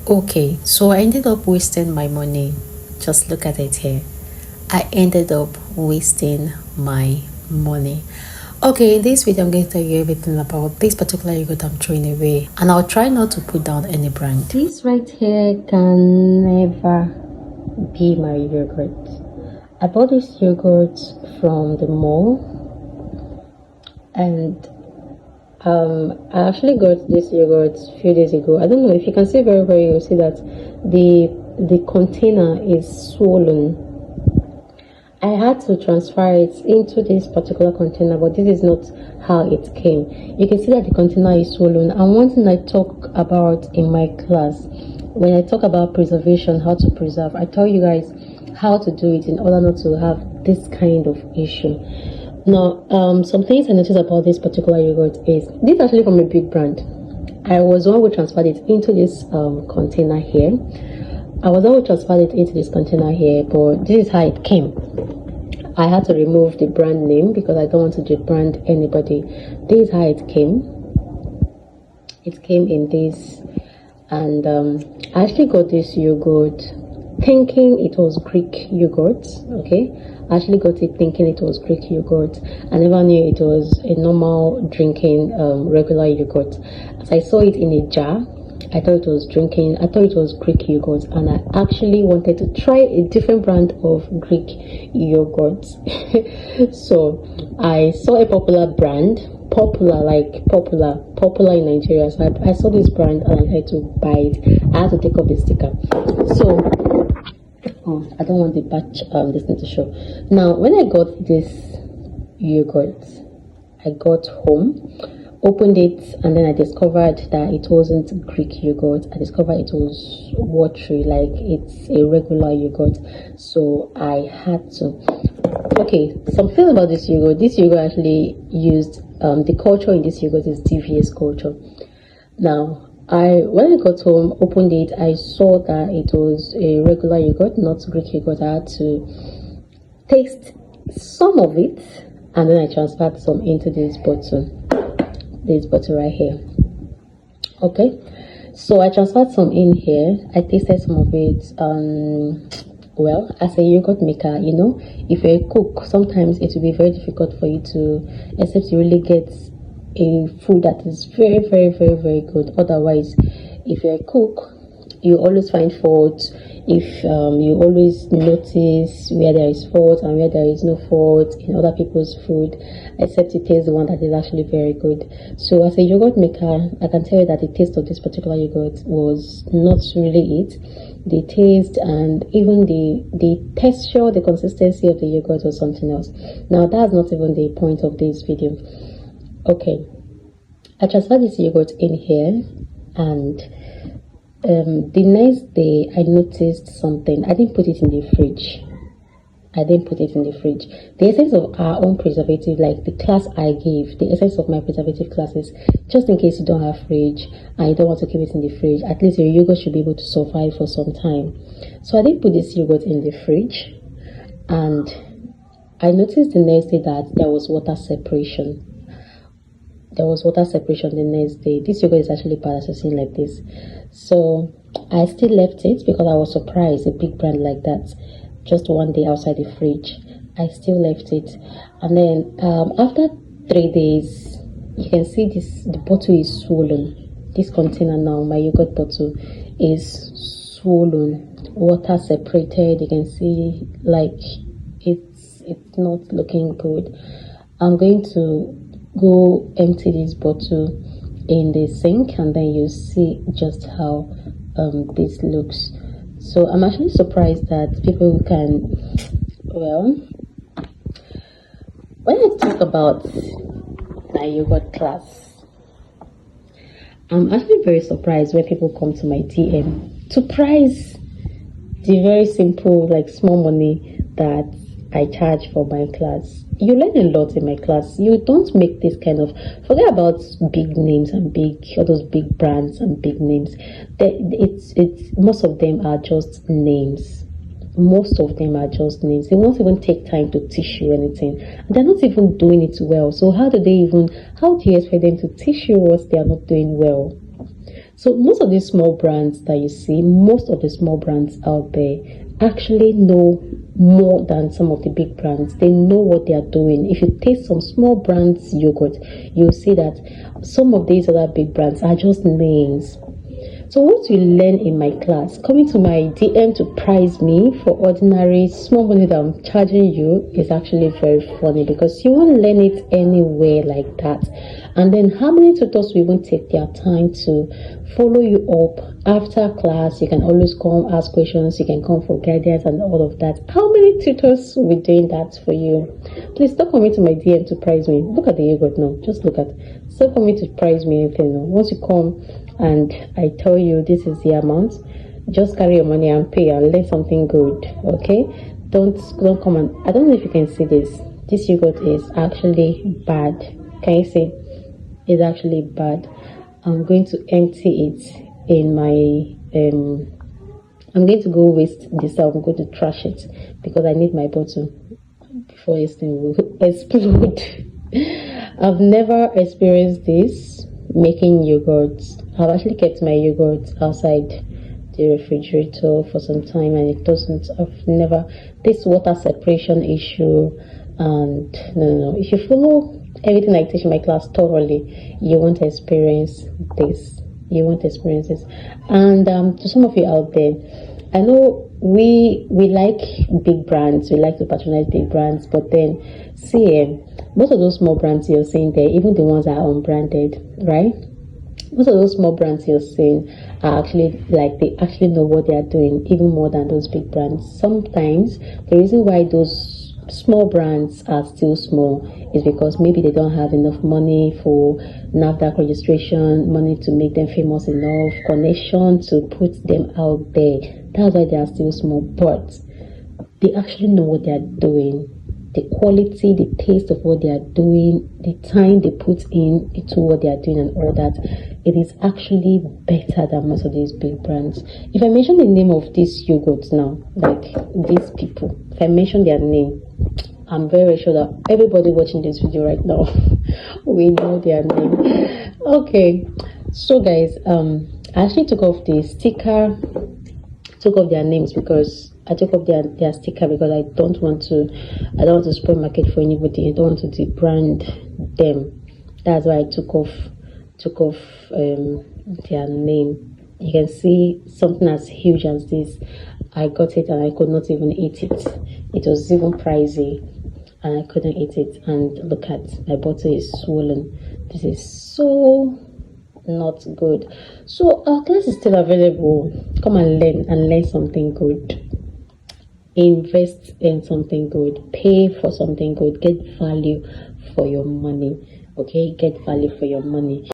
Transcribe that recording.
Okay, so I ended up wasting my money. Just look at it here. I ended up wasting my money. Okay, in this video, I'm going to tell you everything about this particular yogurt I'm throwing away, and I'll try not to put down any brand. This right here can never be my yogurt. I bought this yogurt from the mall, and I actually got this yogurt a few days ago. I don't know if you can see very well. You'll see that the container is swollen. I had to transfer it into this particular container, but this is not how it came. You can see that the container is swollen. And one thing I talk about in my class, when I talk about preservation, how to preserve, I tell you guys how to do it in order not to have this kind of issue. Now, some things I noticed about this particular yogurt is this is actually from a big brand. I was the one who transferred it into this container here. But this is how it came. I had to remove the brand name because I don't want to debrand anybody. This is how it came. It came in this, and I actually got this yogurt thinking it was Greek yogurt. Okay, I actually got it thinking it was Greek yogurt. I never knew it was a normal drinking regular yogurt. As I saw it in a jar, I thought it was Greek yogurt, and I actually wanted to try a different brand of Greek yogurt. So I saw a popular brand, popular in Nigeria. So I saw this brand and I had to buy it. I had to take off the sticker. So I don't want the batch this thing to show. Now when I got this yogurt, I got home, opened it, and then I discovered that it wasn't Greek yogurt. I discovered it was watery, like it's a regular yogurt. So I had to. Okay, something about this yogurt. This yogurt actually used the culture in this yogurt is devious culture. Now, when I got home, opened it, I saw that it was a regular yogurt, not Greek yogurt. I had to taste some of it, and then I transferred some into this bottle right here. Okay, so I transferred some in here. I tasted some of it. Well, as a yogurt maker, you know, if you're a cook, sometimes it will be very difficult for you to, except you really get a food that is very, very, very, very good. Otherwise, if you're a cook, you always find fault. If you always notice where there is fault and where there is no fault in other people's food, except you taste the one that is actually very good. So as a yogurt maker, I can tell you that the taste of this particular yogurt was not really it. The taste and even the texture, the consistency of the yogurt was something else. Now that's not even the point of this video. Okay, I transferred this yogurt in here, and the next day I noticed something. I didn't put it in the fridge. The essence of our own preservative, like the class I gave, the essence of my preservative classes, just in case you don't have fridge and you don't want to keep it in the fridge, at least your yogurt should be able to survive for some time. So I didn't put this yogurt in the fridge, and I noticed the next day that there was water separation. The next day. This yogurt is actually bad associating like this. So I still left it because I was surprised, a big brand like that, just one day outside the fridge. I still left it, and then after 3 days, you can see the bottle is swollen. This container now, my yogurt bottle, is swollen, water separated. You can see like it's not looking good. I'm going to go empty this bottle in the sink, and then you see just how this looks. So I'm actually surprised that people can, well, when I talk about my yogurt class, I'm actually very surprised when people come to my DM to price the very simple, like small money that I charge for my class. You learn a lot in my class. You don't make this kind of, forget about big names and all those big brands and big names. Most of them are just names. They won't even take time to teach you anything. They're not even doing it well. So how do you expect them to teach you what they are not doing well? So most of these small brands that you see, most of the small brands out there actually know more than some of the big brands. They know what they are doing. If you taste some small brands yogurt, you'll see that some of these other big brands are just names. So what you learn in my class, coming to my DM to price me for ordinary small money that I'm charging you, is actually very funny, because you won't learn it anywhere like that. And then how many tutors will even take their time to follow you up after class? You can always come ask questions, you can come for guidance and all of that. How many tutors will be doing that for you? Please stop coming to my DM to price me. Look at the yogurt now. Just look at. Stop coming to price me anything now. Once you come and I tell you this is the amount, just carry your money and pay and learn something good. Okay, don't come and, I don't know if you can see this yogurt is actually bad. Can you see? It's actually bad. I'm going to empty it in my I'm going to go waste this out. I'm going to trash it because I need my bottle before this thing will explode. I've never experienced this making yogurts. I've actually kept my yogurt outside the refrigerator for some time and it doesn't. I've never, this water separation issue, and no. If you follow everything I teach in my class thoroughly, you won't experience this. You won't experience this. And to some of you out there, I know we like big brands, we like to patronize big brands, but then see, most of those small brands you're seeing there, even the ones that are unbranded, right? Most of those small brands you're seeing are actually like, they actually know what they are doing even more than those big brands. Sometimes the reason why those small brands are still small is because maybe they don't have enough money for NAFDAC registration, money to make them famous enough, connection to put them out there. That's why they are still small, but they actually know what they are doing. The quality, the taste of what they are doing, the time they put into what they are doing and all that, it is actually better than most of these big brands. If I mention the name of these yogurts now, like these people, if I mention their name, I'm very sure that everybody watching this video right now will know their name. Okay, so guys, I actually took off the sticker, took off their names because I took off their sticker because I don't want to spoil market for anybody. I don't want to debrand them. That's why I took off their name. You can see something as huge as this. I got it and I could not even eat it. It was even pricey and I couldn't eat it. And look at my bottle is swollen. This is so not good. So our class is still available. Come and learn something good. Invest in something good, pay for something good, get value for your money. Okay, get value for your money.